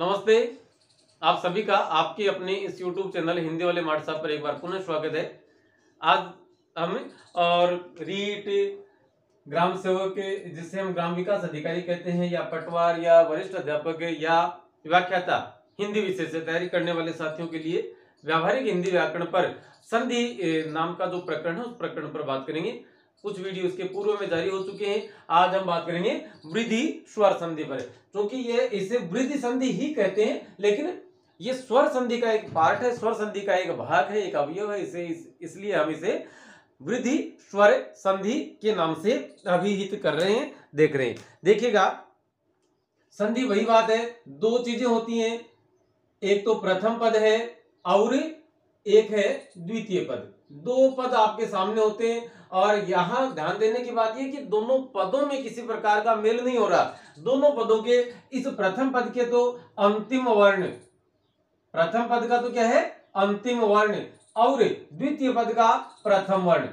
नमस्ते। आप सभी का आपके अपने इस YouTube चैनल हिंदी वाले मार्ट साहब पर एक बार पुनः स्वागत है। आज हम और रीट ग्राम सेवक जिसे हम ग्राम विकास अधिकारी कहते हैं या पटवार या वरिष्ठ अध्यापक या व्याख्याता हिंदी विषय से तैयारी करने वाले साथियों के लिए व्यावहारिक हिंदी व्याकरण पर संधि नाम का जो प्रकरण है उस प्रकरण पर बात करेंगे। कुछ वीडियो इसके पूर्व में जारी हो चुके हैं। आज हम बात करेंगे वृद्धि स्वर संधि पर, क्योंकि ये इसे वृद्धि संधि ही कहते हैं, लेकिन ये स्वर संधि का एक पार्ट है, स्वर संधि का एक भाग है, एक अवयव है। इसलिए हम इसे वृद्धि स्वर संधि के नाम से अभिहित कर रहे हैं, देख रहे हैं। देखिएगा, संधि वही बात है, दो चीजें होती हैं, एक तो प्रथम पद है और एक है द्वितीय पद। दो पद आपके सामने होते हैं और यहां ध्यान देने की बात यह कि दोनों पदों में किसी प्रकार का मेल नहीं हो रहा। दोनों पदों के इस प्रथम पद के तो अंतिम वर्ण, प्रथम पद का तो क्या है अंतिम वर्ण, और द्वितीय पद का प्रथम वर्ण।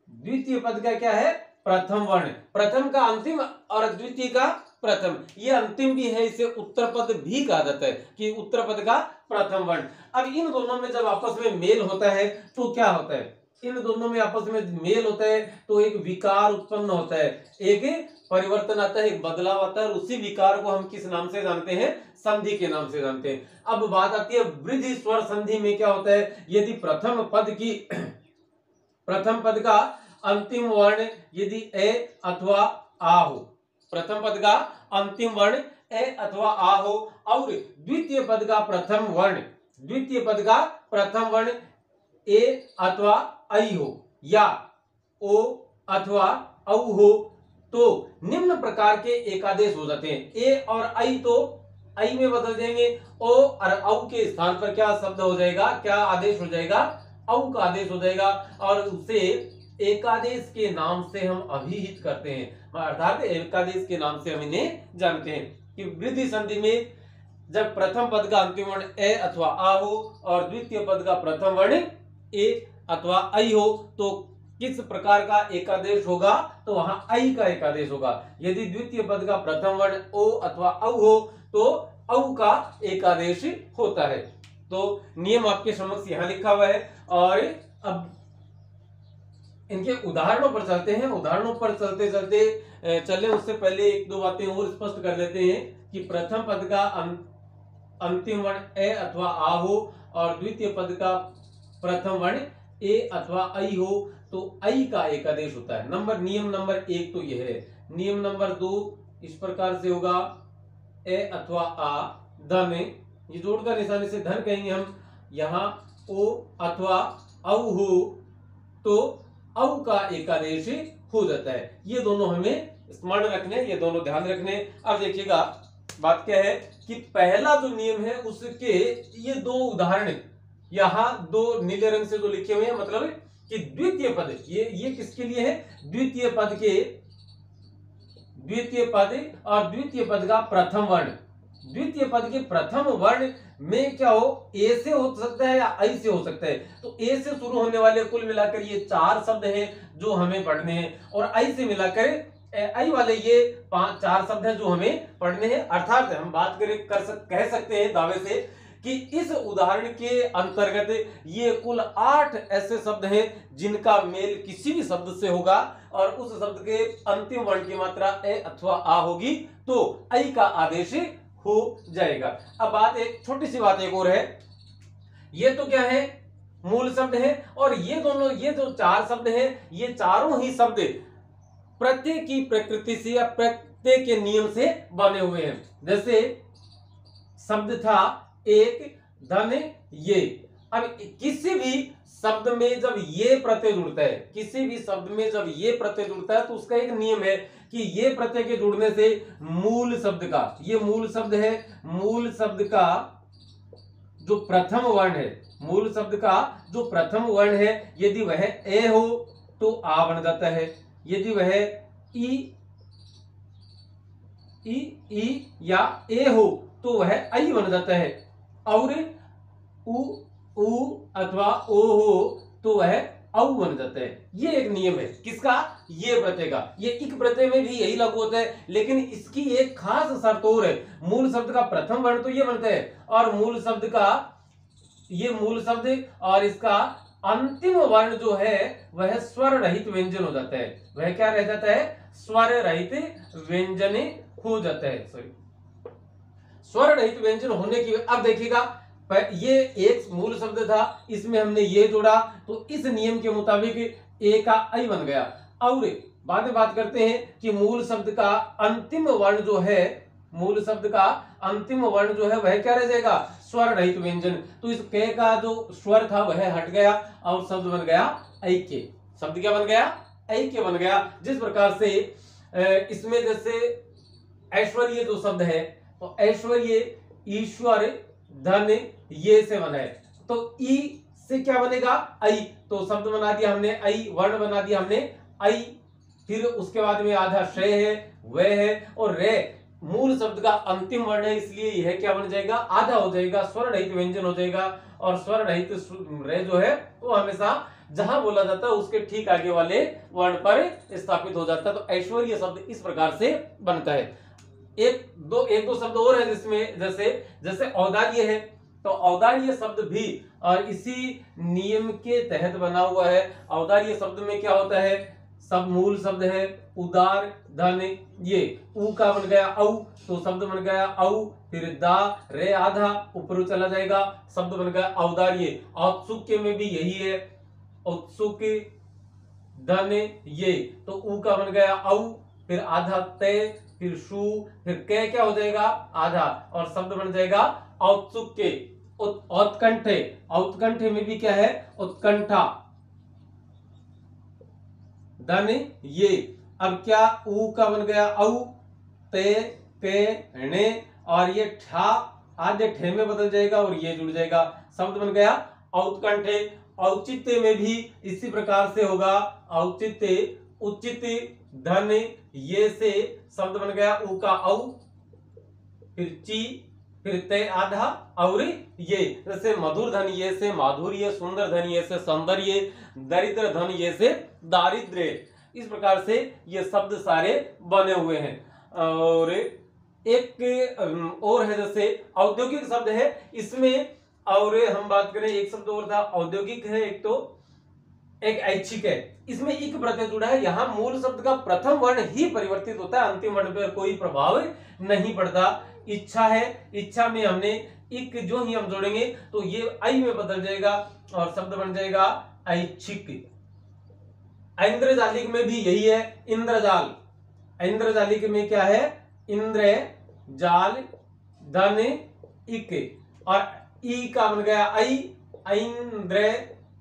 द्वितीय पद का क्या है प्रथम वर्ण, प्रथम का अंतिम और द्वितीय का प्रथम। ये अंतिम भी है, इसे उत्तर पद भी कहा जाता है कि उत्तर पद का प्रथम वर्ण। अब इन दोनों में जब आपस में मेल होता है तो क्या होता है, इन दोनों में आपस में मेल होता है तो एक विकार उत्पन्न होता है, एक परिवर्तन आता है, एक बदलाव आता है, और उसी विकार को हम किस नाम से जानते हैं, संधि के नाम से जानते हैं। अब बात आती है वृद्धि स्वर संधि में क्या होता है, यदि प्रथम पद का अंतिम वर्ण यदि ए अथवा आ हो, प्रथम पद का अंतिम वर्ण ए अथवा आ हो, और द्वितीय पद का प्रथम वर्ण ए अथवा आई हो या ओ अथवा औ हो, तो निम्न प्रकार के एकादेश हो जाते हैं। ए और आई तो आई में बदल जाएंगे, ओ और औ के स्थान पर क्या शब्द हो जाएगा, क्या आदेश हो जाएगा, औ का आदेश हो जाएगा, और उसे एकादेश के नाम से हम अभिहित करते हैं, अर्थात एकादेश के नाम से हम इन्हें जानते हैं कि वृद्धि संधि में जब प्रथम पद का अंतिम वर्ण ए अथवा आ हो और द्वितीय पद का प्रथम वर्ण ए अथवा आई हो, तो किस प्रकार का एकादेश होगा, तो वहां आई का एकादेश होगा। यदि द्वितीय पद का प्रथम वर्ण ओ अथवा औ हो तो औ का एकादेश होता है। तो नियम आपके समक्ष यहां लिखा हुआ है, और अब इनके उदाहरणों पर चलते हैं। उदाहरणों पर चलते चलते चले उससे पहले एक दो बातें और स्पष्ट कर लेते हैं कि प्रथम पद का अंतिम वर्ण ए अथवा आ हो और द्वितीय पद का प्रथम वर्ण ए अथवा आई हो तो आई का एकादेश होता है। नियम नंबर 1 तो यह है। नियम नंबर 2 इस प्रकार से होगा, ए अथवा आ धन, ये जोड़कर निशानी से धन कहेंगे हम, यहां ओ अथवा औ हो तो औ का एकादेश हो जाता है। ये दोनों हमें स्मरण रखने, ये दोनों ध्यान रखने। अब देखिएगा बात क्या है कि पहला जो नियम है उसके ये दो उदाहरण यहां दो नीले रंग से जो लिखे हुए हैं, मतलब कि द्वितीय पद, ये किसके लिए है, द्वितीय पद और द्वितीय पद का प्रथम वर्ण। द्वितीय पद के प्रथम वर्ण में क्या हो, ए से हो सकता है या आई से हो सकता है। तो ए से शुरू होने वाले कुल मिलाकर ये 4 शब्द हैं जो हमें पढ़ने हैं, और आई से मिलाकर आई वाले ये 4 शब्द हैं जो हमें पढ़ने हैं। अर्थात हम बात कह सकते हैं दावे से कि इस उदाहरण के अंतर्गत ये कुल 8 ऐसे शब्द हैं जिनका मेल किसी भी शब्द से होगा और उस शब्द के अंतिम वर्ण की मात्रा ए अथवा आ होगी तो आई का आदेश हो जाएगा। अब बात एक छोटी सी बात एक और है, ये तो क्या है मूल शब्द है, और ये जो 4 शब्द हैं ये चारों ही शब्द प्रत्यय की प्रकृति से या प्रत्यय के नियम से बने हुए हैं। जैसे शब्द था एक, धन, ये। अब किसी भी शब्द में जब ये प्रत्यय जुड़ता है, किसी भी शब्द में जब ये प्रत्यय जुड़ता है तो उसका एक नियम है कि ये प्रत्यय के जुड़ने से मूल शब्द का, ये मूल शब्द है, मूल शब्द का जो प्रथम वर्ण है, मूल शब्द का जो प्रथम वर्ण है, यदि वह ए हो तो आ बन जाता है, यदि वह ई या ए हो तो वह आई बन जाता है, और उ अथवा ओ हो तो वह औ बन जाता है। ये एक नियम है किसका, ये प्रत्यय का। ये इक प्रत्यय में भी यही लागू होता है, लेकिन इसकी एक खास शर्त और है। मूल शब्द का प्रथम वर्ण तो ये बनता है, और मूल शब्द का ये मूल शब्द और इसका अंतिम वर्ण जो है वह स्वर रहित व्यंजन हो जाता है। वह क्या रह जाता है? स्वर रहित व्यंजन हो जाता है। सॉरी, स्वर रहित व्यंजन होने की। अब देखिएगा, ये एक मूल शब्द था, इसमें हमने ये जोड़ा, तो इस नियम के मुताबिक ए का आई बन गया। और बाद में बात करते हैं कि मूल शब्द का अंतिम वर्ण जो है, मूल शब्द का अंतिम वर्ण जो है वह क्या रह जाएगा? स्वर रहित व्यंजन। तो इस के का जो स्वर था वह हट गया और शब्द बन गया ऐक्य। शब्द क्या बन गया? ऐक्य बन गया। जिस प्रकार से इसमें जैसे ऐश्वर्य जो शब्द है, तो ऐश्वर्य ईश्वर धन ये से बना है, तो ई से क्या बनेगा? आई। तो शब्द बना दिया हमने आई, वर्ण बना दिया हमने आई। फिर उसके बाद में आधा शय है, वह है, और रे मूल शब्द का अंतिम वर्ण है, इसलिए यह क्या बन जाएगा? आधा हो जाएगा, स्वर रहित व्यंजन हो जाएगा। और स्वर रहित रे जो है वो हमेशा जहां बोला जाता है उसके ठीक आगे वाले वर्ण पर स्थापित हो जाता है। तो ऐश्वर्य शब्द इस प्रकार से बनता है। एक दो शब्द और है जिसमें जैसे औदार्य है, तो औदार्य शब्द भी और इसी नियम के तहत बना हुआ है। औदार्य शब्द में क्या होता है? सब मूल शब्द है उदार धन, ये ऊ का बन गया औ, तो शब्द बन गया औ, फिर दा रे आधा ऊपर चला जाएगा, शब्द बन गया औदार्य। औत्सुक्य में भी यही है, औत्सुक धन ये, तो ऊ का बन गया औ, फिर आधा तय, फिर शु, फिर कै क्या हो जाएगा? आधा, और शब्द बन जाएगा औत्सुक्य। औत्कंठे, औत्कंठे में भी क्या है? उत्कंठा धन ये। अब क्या? ऊ का बन गया औ, ते के ने, और ये ठा आधे ठे में बदल जाएगा और ये जुड़ जाएगा, शब्द बन गया औत्कंठे। औचित्य में भी इसी प्रकार से होगा, औचित्य उचित धन ये से, शब्द बन गया ऊ का औ, फिर ची, फिर ते आधा और ये। जैसे मधुर धन ये से माधुर्य, सुंदर धन ये से सौंदर्य, दरिद्र धन ये से दारिद्र्य। इस प्रकार से ये शब्द सारे बने हुए हैं। और एक और है जैसे औद्योगिक शब्द है, इसमें और हम बात करें एक शब्द और था औद्योगिक है, एक तो एक ऐच्छिक है। इसमें इक प्रत्यय जुड़ा है, यहाँ मूल शब्द का प्रथम वर्ण ही परिवर्तित होता है, अंतिम वर्ण पर कोई प्रभाव नहीं पड़ता। इच्छा है, इच्छा में हमने इक जो ही हम जोड़ेंगे तो ये आई में बदल जाएगा और शब्द बन जाएगा ऐच्छिक। इंद्रजालिक में भी यही है, इंद्रजाल। इंद्रजालिक में क्या है? इंद्र जाल धन इक, और ई का बन गया आई, इंद्र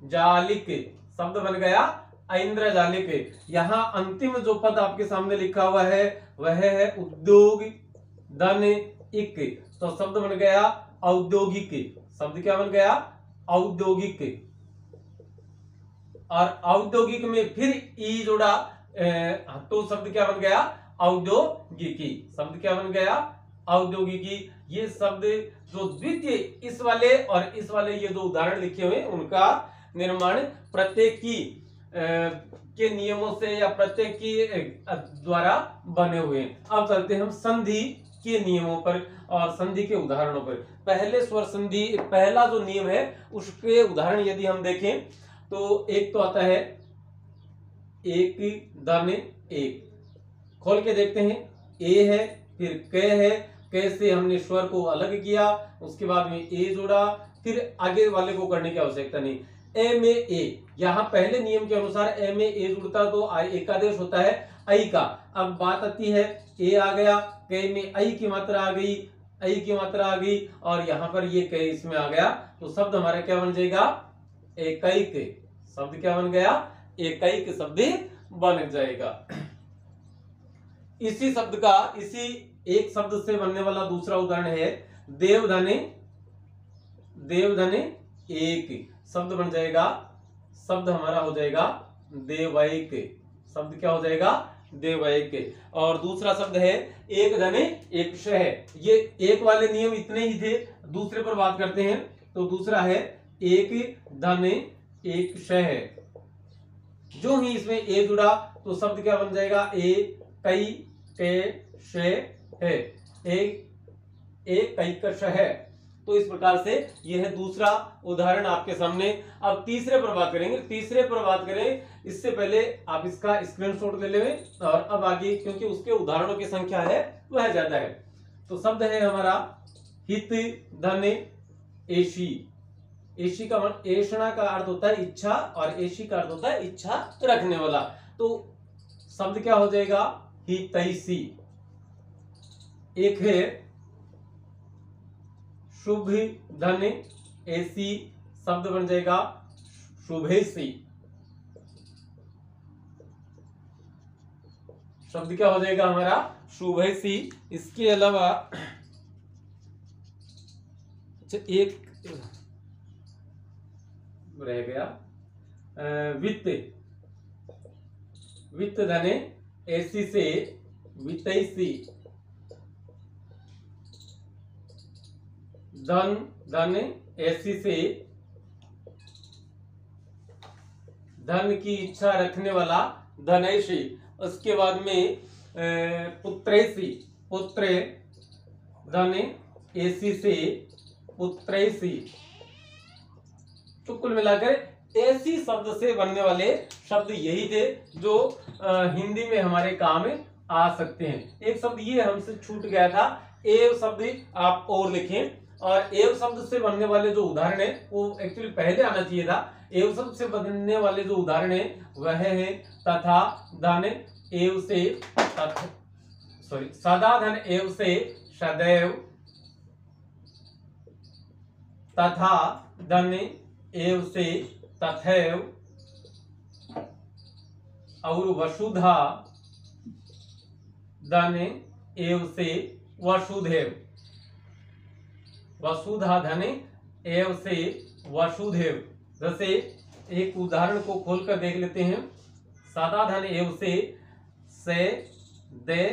जालिक, शब्द बन गया इंद्रजालिक। यहाँ अंतिम जो पद आपके सामने लिखा हुआ है वह है उद्योग धन इक, तो शब्द बन गया औद्योगिक। शब्द क्या बन गया? औद्योगिक। और औद्योगिक में फिर ई जोड़ा, तो शब्द क्या बन गया? औद्योगिकी। शब्द क्या बन गया? औद्योगिकी। ये शब्द जो द्वितीय इस वाले और इस वाले ये दो उदाहरण लिखे हुए उनका निर्माण प्रत्येक की के नियमों से या प्रत्येक की द्वारा बने हुए हैं। अब चलते हैं हम संधि के नियमों पर और संधि के उदाहरणों पर। पहले स्वर संधि, पहला जो नियम है उसके उदाहरण यदि हम देखें तो एक तो आता है एक धन एक, खोल के देखते हैं। ए है, फिर क है, क से हमने स्वर को अलग किया, उसके बाद में ए जोड़ा, फिर आगे वाले को करने की आवश्यकता नहीं। ए में ए, यहाँ पहले नियम के अनुसार ए में ए जुड़ता तो एकादेश होता है आई का। अब बात आती है ए आ गया, क में आई की मात्रा आ गई, आई की मात्रा आ गई, और यहाँ पर ये क इसमें आ गया, तो शब्द हमारा क्या बन जाएगा? एकैक। शब्द क्या बन गया? एकैक शब्द बन जाएगा। इसी शब्द का, इसी एक शब्द से बनने वाला दूसरा उदाहरण है देवधने, देवधने एक, शब्द बन जाएगा, शब्द हमारा हो जाएगा देवैक। शब्द क्या हो जाएगा? देवैक। और दूसरा शब्द है एक धने एक शह। ये एक वाले नियम इतने ही थे, दूसरे पर बात करते हैं। तो दूसरा है एक धने एक शह। जो ही इसमें ए जुड़ा तो शब्द क्या बन जाएगा, ए कई के शे है, ए कई कश है। तो इस प्रकार से यह है दूसरा उदाहरण आपके सामने। अब तीसरे पर बात करेंगे। तीसरे पर बात करें इससे पहले आप इसका स्क्रीनशॉट ले लें और अब आगे, क्योंकि उसके उदाहरणों की संख्या है वह ज्यादा है। तो शब्द है हमारा हित धन एशी। एशी का ऐषणा का अर्थ होता है इच्छा और एशी का अर्थ होता है इच्छा रखने वाला। तो शब्द क्या हो जाएगा, हितैषी। एक है शुभ धन ऐसी, शब्द बन जाएगा शुभेशी। शब्द क्या हो जाएगा हमारा, शुभेशी। इसके अलावा एक रह गया वित्त। वित्त धन ऐसी से वित्तैषी। धन धन ऐसी से धन की इच्छा रखने वाला धनैषी। उसके बाद में पुत्रैषी। पुत्र धन ऐसी से पुत्रैषी। तो कुल मिलाकर ऐसी शब्द से बनने वाले शब्द यही थे जो हिंदी में हमारे काम में आ सकते हैं। एक शब्द ये हमसे छूट गया था, एव शब्द आप और लिखें। और एव शब्द से बनने वाले जो उदाहरण है वो एक्चुअली पहले आना चाहिए था। एव शब्द से बनने वाले जो उदाहरण है वह है तथा धन एव से सदा धन एव से सदैव, तथा धन एव से तथैव, और वसुधा धन एव से वसुधैव। वसुधा धन एव से वसुधैव। जैसे एक उदाहरण को खोलकर देख लेते हैं। सदा धन एव से दे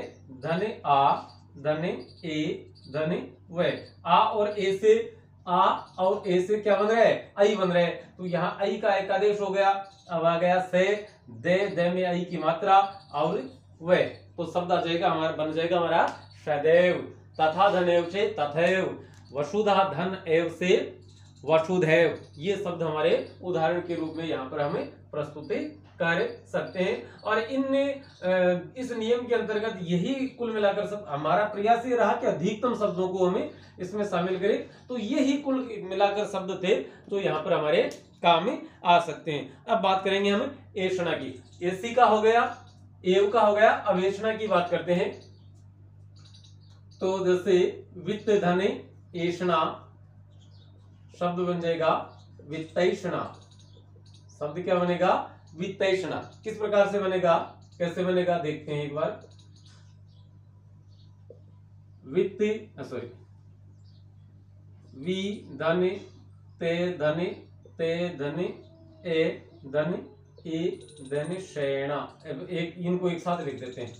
धन आ धन ए धन व। आ और ए से, आ और ए से क्या बन रहा है, आई बन रहा है। तो यहाँ आई का एकादेश हो गया। अब आ गया से, दे में आई की मात्रा और व। तो शब्द आ जाएगा हमारा, बन जाएगा हमारा सदैव। तथा धन एव से तथैव, वसुधा धन एव से वसुधैव। ये शब्द हमारे उदाहरण के रूप में यहाँ पर हमें प्रस्तुत कर सकते हैं। और इस नियम के अंतर्गत यही कुल मिलाकर सब हमारा प्रयास ये रहा कि अधिकतम शब्दों को हमें इसमें शामिल करें। तो यही कुल मिलाकर शब्द थे जो यहाँ पर हमारे काम में आ सकते हैं। अब बात करेंगे हम ऐषणा की। ऐसी का हो गया, एव का हो गया। अब ऐषणा की बात करते हैं। तो जैसे वित्त धन ऐषणा, शब्द बन जाएगा वित्तैषणा। शब्द क्या बनेगा, वित्तैषणा। किस प्रकार से बनेगा, कैसे बनेगा देखते हैं एक बार। वित्त वि धन ते धन ए धन ए धन शैणा। एक इनको एक साथ लिख देते हैं।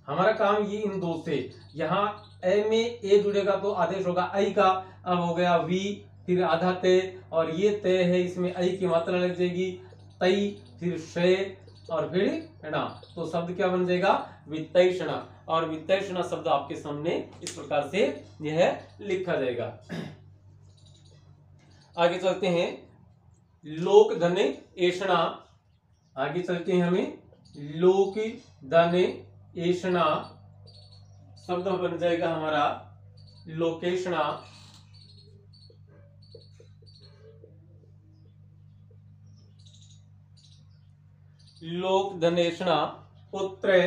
हमारा काम ये इन दो से, यहाँ ए में ए जुड़ेगा तो आदेश होगा आई का। अब हो गया वी, फिर आधा ते, और ये ते है इसमें आई की मात्रा लग जाएगी, तई, फिर शे और फिर ना। तो शब्द क्या बन जाएगा, वित्तैषणा। और वित्तैषणा शब्द आपके सामने इस प्रकार से यह लिखा जाएगा। आगे चलते हैं, लोक धन ऐषणा। आगे चलते हैं हमें लोक धन ऐषणा। शब्द बन जाएगा हमारा लोकेषणा। लोक धन ऐषणा, पुत्र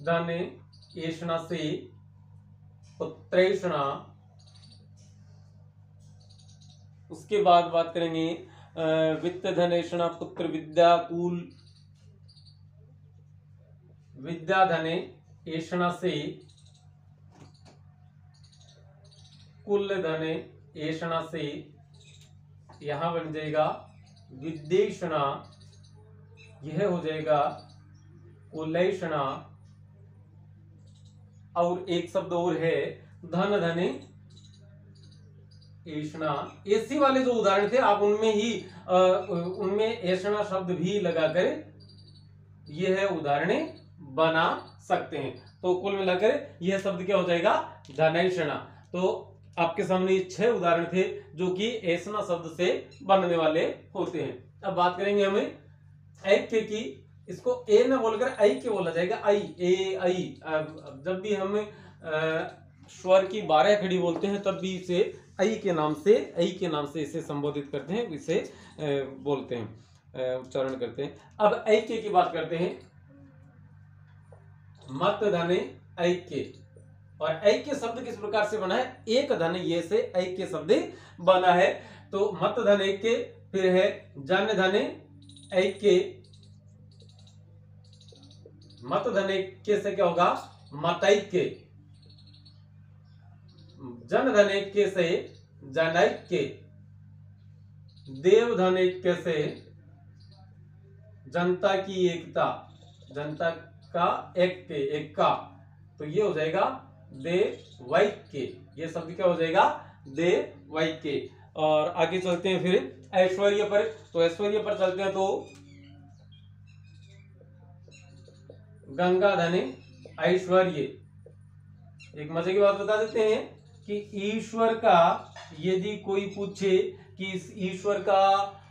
धन ऐषणा से पुत्रैषणा। उसके बाद बात करेंगे वित्त धन ऐषणा, पुत्र विद्याकुल। विद्या धन ऐषणा से कुल धन ऐषणा से, यहां बन जाएगा विद्यैषणा। यह हो जाएगा कुलैषणा। और एक शब्द और है धन धन ऐषणा, ऐसी वाले जो उदाहरण थे आप उनमें ही उनमें ऐषणा शब्द भी लगाकर यह उदाहरणें बना सकते हैं। तो कुल मिलाकर यह शब्द क्या हो जाएगा, धनैषणा। तो आपके सामने 6 उदाहरण थे जो कि ऐषणा शब्द से बनने वाले होते हैं। अब बात करेंगे हमें ऐक्य की। इसको ए न बोलकर ऐक्य बोला जाएगा, ऐ ए ऐ। जब भी हम स्वर की 12 खड़ी बोलते हैं तब भी इसे ऐ के नाम से इसे संबोधित करते हैं, इसे बोलते हैं, उच्चारण करते हैं। अब ऐक्य की बात करते हैं। मत धने ऐक्य, और ऐक्य शब्द किस प्रकार से बना है, एक धन ये से ऐक्य शब्द बना है। तो मत धन ऐक्य, फिर है जन धने ऐक्य, मत धन ऐक्य से क्या होगा, मतैक्य, जन धन ऐक्य से जनैक्य, देव धन ऐक्य से जनता की एकता, जनता का ऐक्य, एक का, तो ये हो जाएगा देवैक्य। ये शब्द क्या हो जाएगा, देवैक्य। और आगे चलते हैं फिर ऐश्वर्य पर। तो ऐश्वर्य पर चलते हैं तो गंगा धने ऐश्वर्य। एक मजे की बात बता देते हैं कि ईश्वर का यदि कोई पूछे कि इस ईश्वर का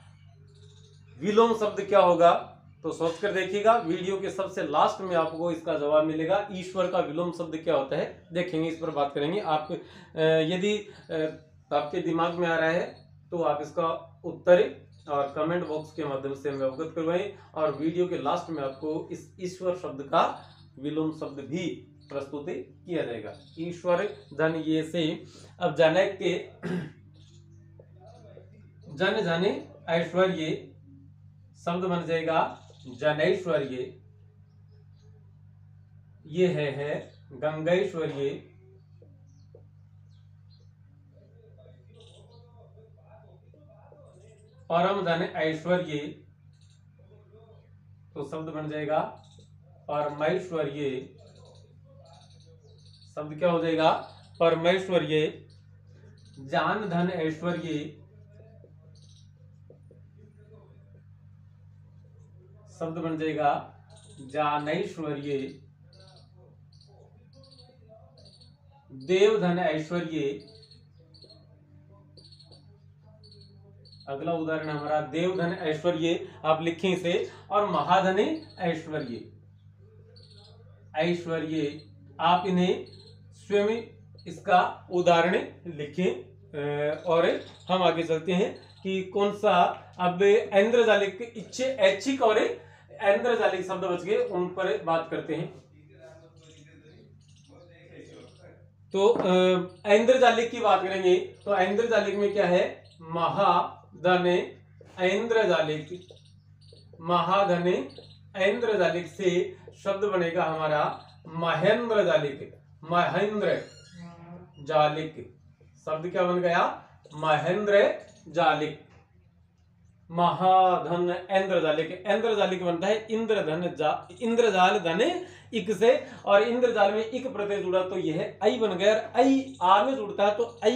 विलोम शब्द क्या होगा, तो सोच कर देखिएगा, वीडियो के सबसे लास्ट में आपको इसका जवाब मिलेगा। ईश्वर का विलोम शब्द क्या होता है देखेंगे, इस पर बात करेंगे। आप यदि आपके दिमाग में आ रहा है तो आप इसका उत्तर और कमेंट बॉक्स के माध्यम से हमें अवगत करवाएं, और वीडियो के लास्ट में आपको इस ईश्वर शब्द का विलोम शब्द भी प्रस्तुत किया जाएगा। ईश्वर धन ये से। अब जनैक्य, जन धने ऐश्वर्य शब्द बन जाएगा जनैश्वर्य। ये है गंगैश्वर्य। परम धन ऐश्वर्य, तो शब्द बन जाएगा परमैश्वर्य। शब्द क्या हो जाएगा, परमैश्वर्य। जान धन ऐश्वर्य, शब्द बन जाएगा जानैश्वर्य। देव धन ऐश्वर्य, अगला उदाहरण हमारा देव धन ऐश्वर्य, आप लिखें इसे। और महाधने ऐश्वर्य, ऐश्वर्य आप इन्हें स्वयं इसका उदाहरण लिखें। और हम आगे चलते हैं कि कौन सा, अब ऐन्द्रजालिक, इच्छे, ऐच्छिक और ऐन्द्रजालिक शब्द बच गए, उन पर बात करते हैं। तो ऐन्द्रजालिक की बात करेंगे तो ऐन्द्रजालिक में क्या है, महाधने ऐन्द्रजालिक, महाधने ऐन्द्रजालिक से शब्द बनेगा हमारा महेंद्रजालिक, महेंद्र जालिक। शब्द क्या बन गया, महेंद्र जालिक। महाधन ऐन्द्रजालिक, ऐन्द्रजालिक बनता है इंद्रधन इंद्रजाल धने इक से, और इंद्रजाल में इक प्रत्यय जुड़ा तो यह ऐ बन गया। और ऐ आ में जुड़ता है तो ऐ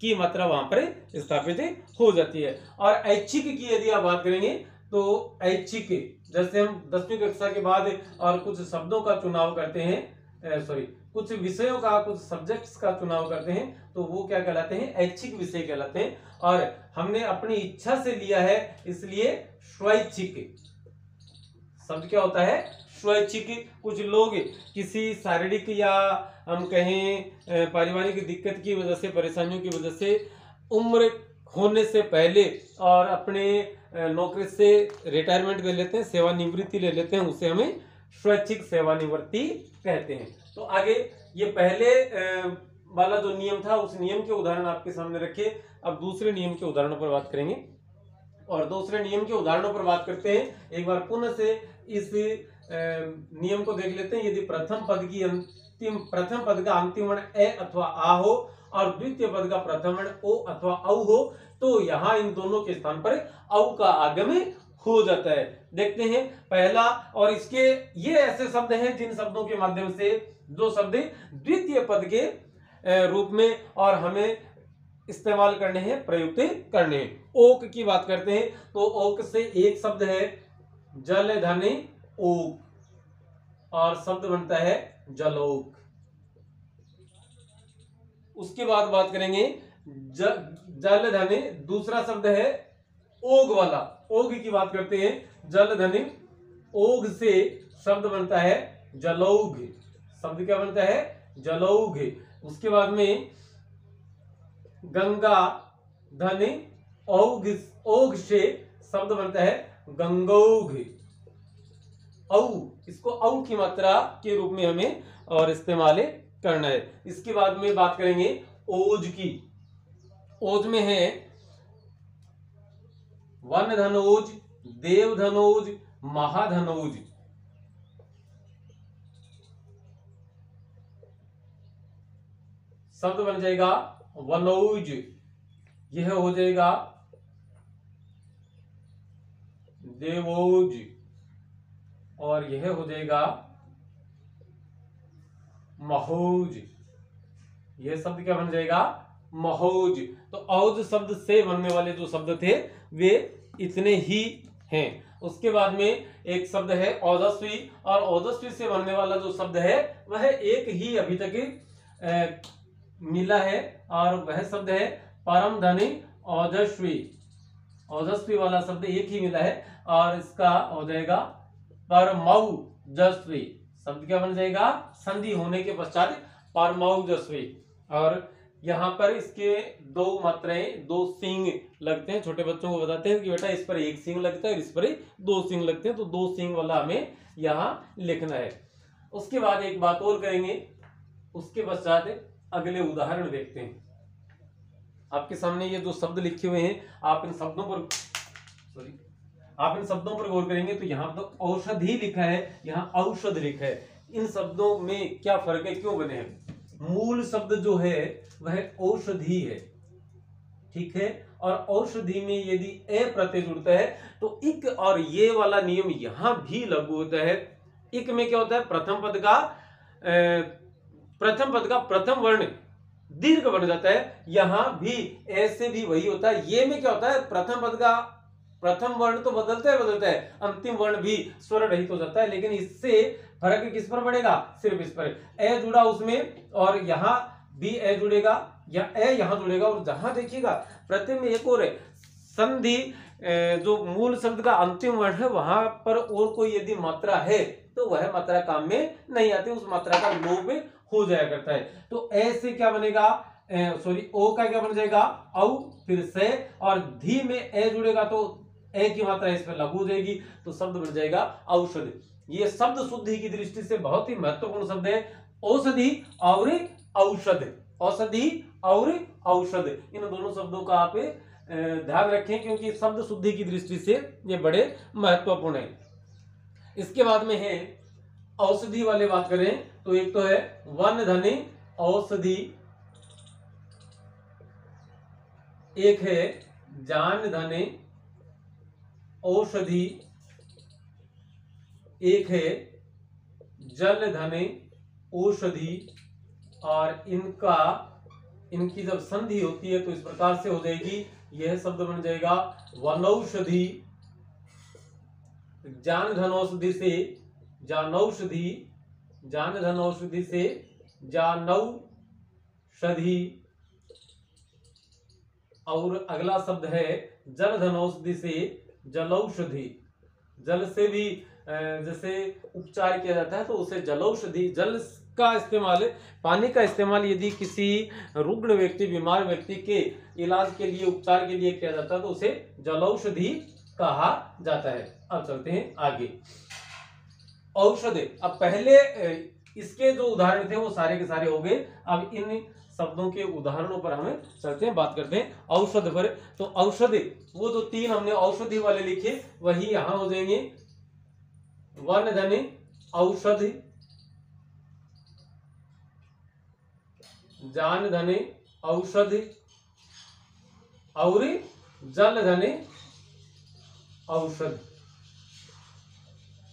की मात्रा वहां पर स्थापित हो जाती है। और ऐच्छिक की यदि आप बात करेंगे तो ऐच्छिक, जैसे हम 10वीं कक्षा के बाद और कुछ शब्दों का चुनाव करते हैं, कुछ विषयों का, कुछ सब्जेक्ट्स का चुनाव करते हैं, तो वो क्या कहलाते हैं, ऐच्छिक विषय कहलाते हैं। और हमने अपनी इच्छा से लिया है इसलिए स्वैच्छिक। शब्द क्या होता है, स्वैच्छिक। कुछ लोग किसी शारीरिक या हम कहें पारिवारिक दिक्कत की वजह से, परेशानियों की वजह से उम्र होने से पहले और अपने नौकरी से रिटायरमेंट ले लेते हैं, सेवानिवृत्ति ले लेते हैं, उसे हमें स्वैच्छिक सेवानिवृत्ति कहते हैं। तो आगे ये पहले वाला जो नियम था उस नियम के उदाहरण आपके सामने रखे। अब दूसरे नियम के उदाहरणों पर बात करेंगे, और दूसरे नियम के उदाहरणों पर बात करते हैं। एक बार पुनः से इस नियम को देख लेते हैं। यदि प्रथम पद का अंतिम वर्ण ए अथवा आ हो और द्वितीय पद का प्रथम वर्ण ओ अथवा औ हो, तो यहाँ इन दोनों के स्थान पर औ का आगम हो जाता है। देखते हैं पहला, और इसके ये ऐसे शब्द हैं जिन शब्दों के माध्यम से, जो शब्द द्वितीय पद के रूप में और हमें इस्तेमाल करने हैं, प्रयुक्त करने हैं। ओक की बात करते हैं तो ओक से एक शब्द है जल धनी ओक और शब्द बनता है जलोक। उसके बाद बात करेंगे जल धनी, दूसरा शब्द है ओग वाला। ओग की बात करते हैं, जल धनी ओग से शब्द बनता है जलौघ। शब्द क्या बनता है? जलौघ। उसके बाद में गंगा धनी औघ, ओघ से शब्द बनता है गंगौघ। औ, इसको औ की मात्रा के रूप में हमें और इस्तेमाल करना है। इसके बाद में बात करेंगे ओज की। ओज में है वन धनोज, देव धनोज, महाधनोज। शब्द बन जाएगा वनौज। यह हो जाएगा देवोज और यह हो जाएगा महोज। यह शब्द क्या बन जाएगा? महोज। तो औज शब्द से बनने वाले जो शब्द थे वे इतने ही हैं। उसके बाद में एक शब्द है ओजस्वी और ओजस्वी से बनने वाला जो शब्द है वह एक ही अभी तक मिला है और वह शब्द है परम धनी ओजस्वी। ओजस्वी वाला शब्द एक ही मिला है और इसका हो जाएगा परमौजस्वी। शब्द क्या बन जाएगा? संधि होने के पश्चात परमौजस्वी। और यहाँ पर इसके दो मात्राएं, दो सींग लगते हैं। छोटे बच्चों को बताते हैं कि बेटा इस पर एक सींग लगता है और इस पर दो सींग लगते हैं, तो दो सींग वाला हमें यहाँ लिखना है। उसके बाद एक बात और करेंगे, उसके पश्चात अगले उदाहरण देखते हैं। आपके सामने ये जो शब्द लिखे हुए हैं, आप इन शब्दों पर गौर करेंगे तो यहाँ तो औषधि लिखा है, यहाँ औषध लिखा है। इन शब्दों में क्या फर्क है, क्यों बने हैं? मूल शब्द जो है वह औषधि है, ठीक है। और औषधि में यदि ए प्रत्यय जुड़ता है तो इक और ये वाला नियम यहां भी लागू होता है। इक में क्या होता है? प्रथम पद का प्रथम वर्ण दीर्घ बन जाता है। यहां भी ऐसे भी वही होता है। ये में क्या होता है? प्रथम पद का प्रथम वर्ण तो बदलता है, अंतिम वर्ण भी स्वर रहित हो जाता है, लेकिन इससे फर्क किस पर पड़ेगा? सिर्फ इस पर। ए जुड़ा उसमें और यहां भी ए जुड़ेगा या ए यहां जुड़ेगा। और जहां देखिएगा प्रत्यय में एक और है संधि, जो मूल शब्द का अंतिम वर्ण है वहां पर और कोई यदि मात्रा है तो वह मात्रा काम में नहीं आती, उस मात्रा का लोप हो जाया करता है। तो ए से क्या बनेगा? ओ का क्या बन जाएगा? औ, फिर से, और धी में ए जुड़ेगा तो ए की मात्रा इस पर लागू हो जाएगी, तो शब्द बन जाएगा औषध। ये शब्द शुद्धि की दृष्टि से बहुत ही महत्वपूर्ण शब्द है, औषधि और औषध। औषधि और औषध, इन दोनों शब्दों का आप ध्यान रखें क्योंकि शब्द शुद्धि की दृष्टि से ये बड़े महत्वपूर्ण है। इसके बाद में है औषधि वाले बात करें तो एक तो है वन धनी औषधि, एक है जान धनी औषधि, एक है जल धनी औषधि। और इनकी जब संधि होती है तो इस प्रकार से हो जाएगी, यह शब्द बन जाएगा वनौषधि। जान धनौषधि से जानौषधि, जान धनौषधि से जानौषधि। और अगला शब्द है जल धनौषधि से जलौषधि। जल से भी जैसे उपचार किया जाता है तो उसे जलौषधि, जल का इस्तेमाल, पानी का इस्तेमाल यदि किसी रुग्ण व्यक्ति, बीमार व्यक्ति के इलाज के लिए, उपचार के लिए किया जाता है तो उसे जलौषधि कहा जाता है। अब चलते हैं आगे। औषध, अब पहले इसके जो उदाहरण थे वो सारे के सारे हो गए। अब इन शब्दों के उदाहरणों पर हमें चलते हैं, बात करते हैं औषध पर। तो औषध, वो जो तीन हमने औषधि वाले लिखे वही यहां हो जाएंगे। वन धनी औषधि, जान धनी औषधि और जल धनी औषध।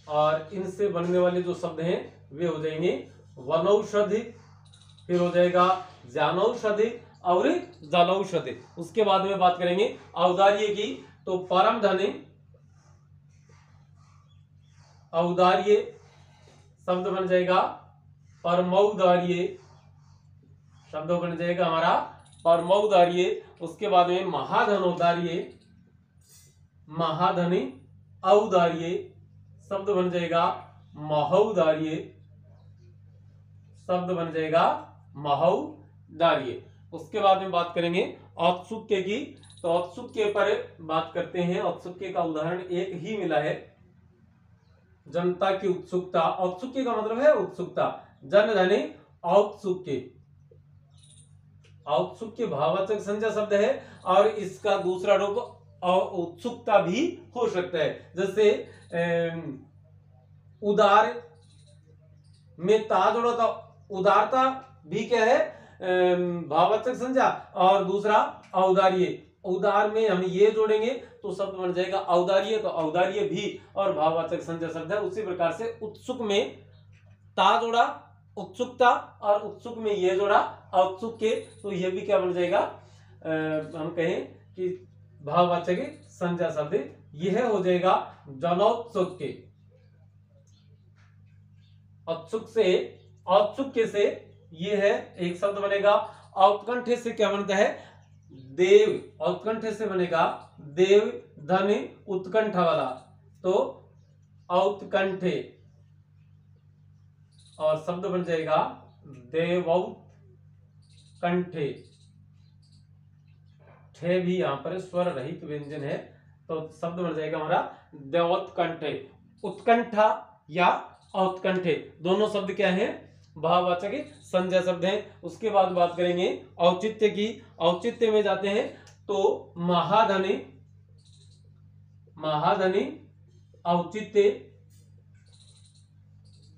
और इनसे बनने वाले जो शब्द हैं वे हो जाएंगे वनौषधि, फिर हो जाएगा जानौषधि और जलौषधि। उसके बाद में बात करेंगे औदार्य की, तो परम धनी औदार्य शब्द बन जाएगा परमौदार्य, शब्द बन जाएगा हमारा परमौदार्य। उसके बाद में महाधनौदार्य, महाधनी औदार्य शब्द बन जाएगा महौदार्य, शब्द बन जाएगा महौदार्य। उसके बाद में बात करेंगे औत्सुक्य की, तो औत्सुक्य पर बात करते हैं। औत्सुक्य का उदाहरण एक ही मिला है, जनता की उत्सुकता। औत्सुक्य का मतलब है उत्सुकता, जन धनी औत्सुक्य। औत्सुक्य भाववाचक संज्ञा शब्द है और इसका दूसरा रूप उत्सुकता भी हो सकता है। जैसे उदार में ता जोड़ा था, उदारता भी क्या है भाववाचक संज्ञा, और दूसरा औदार्य। उदार में हम ये जोड़ेंगे तो शब्द बन जाएगा औदार्य, तो औदार्य भी और भाववाचक संज्ञा शब्द है। उसी प्रकार से उत्सुक में ता जोड़ा उत्सुकता और उत्सुक में ये जोड़ा औत्सुक्य, तो ये भी क्या बन जाएगा हम कहें कि भाववाचक संज्ञा शब्द, यह हो जाएगा जनौत्सुक्य। औत्सुक्य से ये है एक शब्द बनेगा। औत्कंठे से क्या बनता है देव, औत्कंठे से बनेगा देव धनी उत्कंठा वाला, तो औत्कंठे, और शब्द बन जाएगा देवौत्कंठे। ठे भी यहां पर स्वर रहित व्यंजन है, तो शब्द बन जाएगा हमारा देवोत्कंठे। उत्कंठा या औत्कंठे दोनों शब्द क्या है भाववाचक संज्ञा शब्द हैं। उसके बाद बात करेंगे औचित्य की। औचित्य में जाते हैं तो महाधनी, महाधनी औचित्य।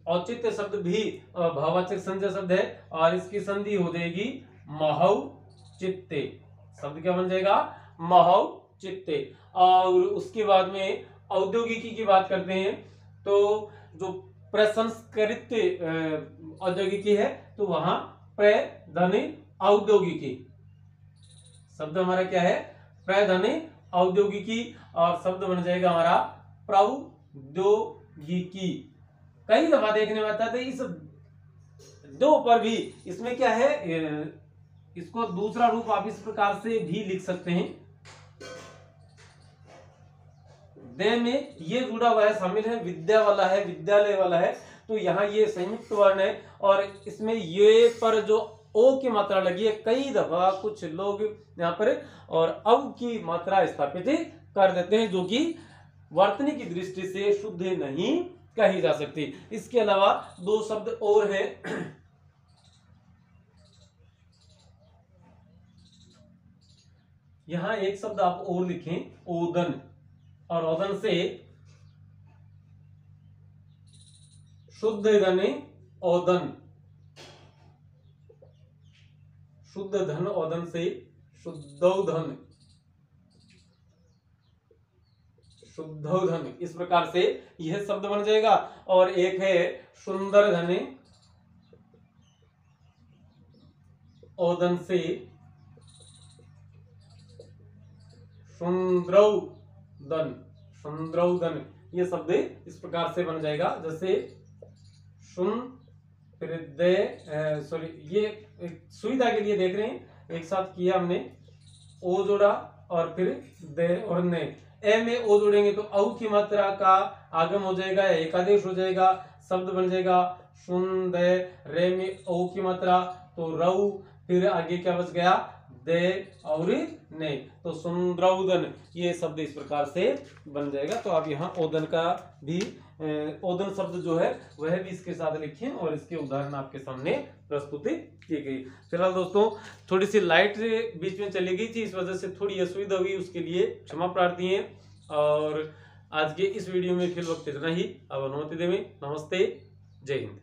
औचित्य शब्द भी भाववाचक संज्ञा शब्द है और इसकी संधि हो जाएगी महौचित्य। शब्द क्या बन जाएगा महौचित्य। और उसके बाद में औद्योगिकी की बात करते हैं, तो जो प्रसंस्कृत औद्योगिकी है तो वहां प्रधनी औद्योगिकी, शब्द हमारा क्या है प्रधनी औद्योगिकी, और शब्द बन जाएगा हमारा प्रौद्योगिकी। कई दफा देखने में आता है इस दो पर भी, इसमें क्या है इसको दूसरा रूप आप इस प्रकार से भी लिख सकते हैं। दे में ये जुड़ा हुआ है, शामिल है, विद्या वाला है, विद्यालय वाला है, तो यहाँ ये संयुक्त वर्ण है और इसमें ये पर जो ओ की मात्रा लगी है कई दफा कुछ लोग यहाँ पर और अब की मात्रा स्थापित कर देते हैं, जो कि वर्तनी की दृष्टि से शुद्ध नहीं कही जा सकती। इसके अलावा दो शब्द और हैं, यहां एक शब्द आप और लिखें ओदन, और ओदन से शुद्ध धन ओदन, शुद्ध धन ओदन से शुद्धोधन, शुद्धोधन, इस प्रकार से यह शब्द बन जाएगा। और एक है सुंदर धन ओदन से सुंद्रौदन, सुंद्रौदन, ये शब्द इस प्रकार से बन जाएगा। जैसे सुन फिर दे, सॉरी ये सुविधा के लिए देख रहे हैं, एक साथ किया हमने, ओ जोड़ा और फिर दे और ने, ए में ओ जोड़ेंगे तो औ की मात्रा का आगम हो जाएगा, एकादेश हो जाएगा, शब्द बन जाएगा सुन दे। रे में ओ की मात्रा तो रऊ, फिर आगे क्या बच गया दे और ने, तो सुंद्रौदन, ये शब्द इस प्रकार से बन जाएगा। तो आप यहाँ ओदन का भी ओदन शब्द जो है वह भी इसके साथ लिखें और इसके उदाहरण आपके सामने प्रस्तुत की गई। फिलहाल दोस्तों थोड़ी सी लाइट बीच में चली गई थी, इस वजह से थोड़ी असुविधा हुई, उसके लिए क्षमा प्रार्थी है। और आज के इस वीडियो में फिल वक्त इतना ही। अब अनुमति देवें, नमस्ते, जय हिंद।